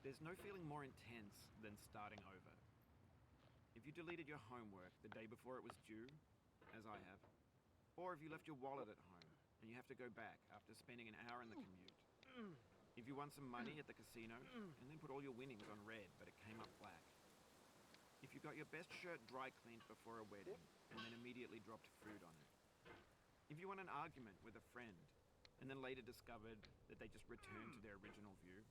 There's no feeling more intense than starting over. If you deleted your homework the day before it was due, as I have, or if you left your wallet at home and you have to go back after spending an hour in the commute. If you won some money at the casino and then put all your winnings on red but it came up black. If you got your best shirt dry cleaned before a wedding and then immediately dropped food on it. If you won an argument with a friend and then later discovered that they just returned to their original view.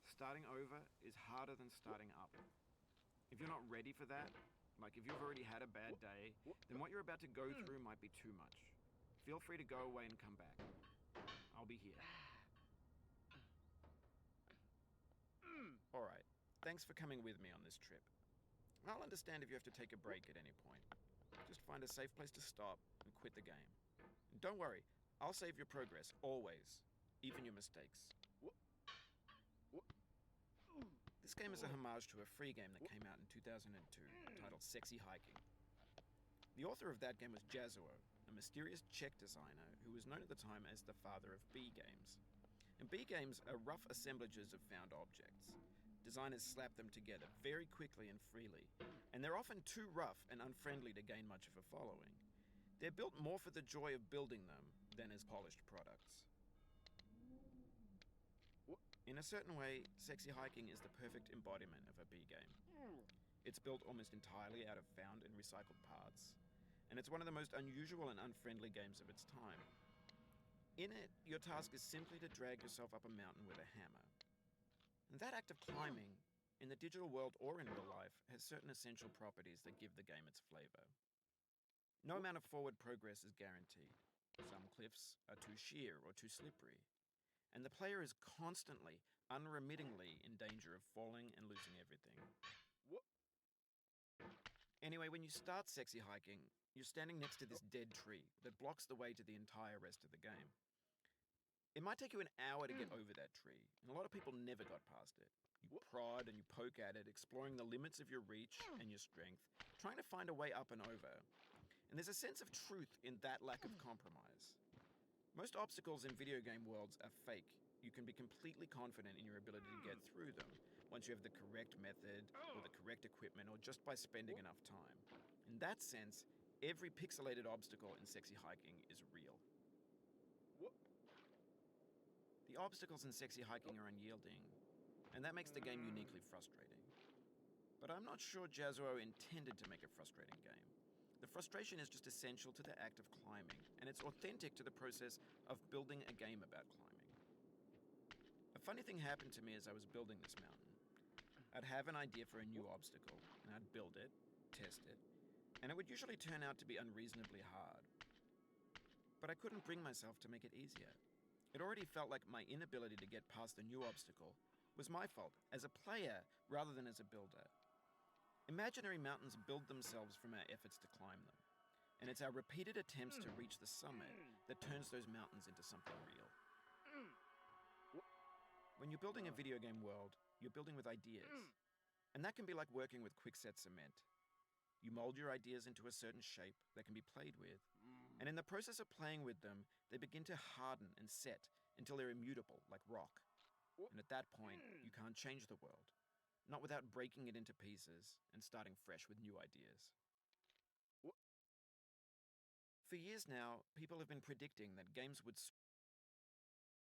Starting over is harder than starting up. If you're not ready for that, like if you've already had a bad day, then what you're about to go through might be too much. Feel free to go away and come back. I'll be here. Alright, thanks for coming with me on this trip. I'll understand if you have to take a break at any point. Just find a safe place to stop and quit the game. And don't worry, I'll save your progress, always. Even your mistakes. This game is a homage to a free game that came out in 2002, titled Sexy Hiking. The author of that game was Jazuo, a mysterious Czech designer who was known at the time as the father of B games. And B games are rough assemblages of found objects. Designers slap them together very quickly and freely, and they're often too rough and unfriendly to gain much of a following. They're built more for the joy of building them than as polished products. In a certain way, Sexy Hiking is the perfect embodiment of a B game. It's built almost entirely out of found and recycled parts, and it's one of the most unusual and unfriendly games of its time. In it, your task is simply to drag yourself up a mountain with a hammer. And that act of climbing, in the digital world or in real life, has certain essential properties that give the game its flavor. No amount of forward progress is guaranteed. Some cliffs are too sheer or too slippery. And the player is constantly, unremittingly in danger of falling and losing everything. Anyway, when you start Sexy Hiking, you're standing next to this dead tree that blocks the way to the entire rest of the game. It might take you an hour to get over that tree, and a lot of people never got past it. You prod and you poke at it, exploring the limits of your reach and your strength, trying to find a way up and over. And there's a sense of truth in that lack of compromise. Most obstacles in video game worlds are fake. You can be completely confident in your ability to get through them once you have the correct method or the correct equipment or just by spending enough time. In that sense, every pixelated obstacle in Sexy Hiking is real. The obstacles in Sexy Hiking are unyielding, and that makes the game uniquely frustrating. But I'm not sure Jazuo intended to make a frustrating game. The frustration is just essential to the act of climbing, and it's authentic to the process of building a game about climbing. A funny thing happened to me as I was building this mountain. I'd have an idea for a new obstacle, and I'd build it, test it, and it would usually turn out to be unreasonably hard. But I couldn't bring myself to make it easier. It already felt like my inability to get past the new obstacle was my fault as a player rather than as a builder. Imaginary mountains build themselves from our efforts to climb them, and it's our repeated attempts to reach the summit that turns those mountains into something real. When you're building a video game world, you're building with ideas, and that can be like working with quickset cement. You mold your ideas into a certain shape that can be played with, and in the process of playing with them, they begin to harden and set until they're immutable, like rock. And at that point, you can't change the world. Not without breaking it into pieces and starting fresh with new ideas. For years now, people have been predicting that games would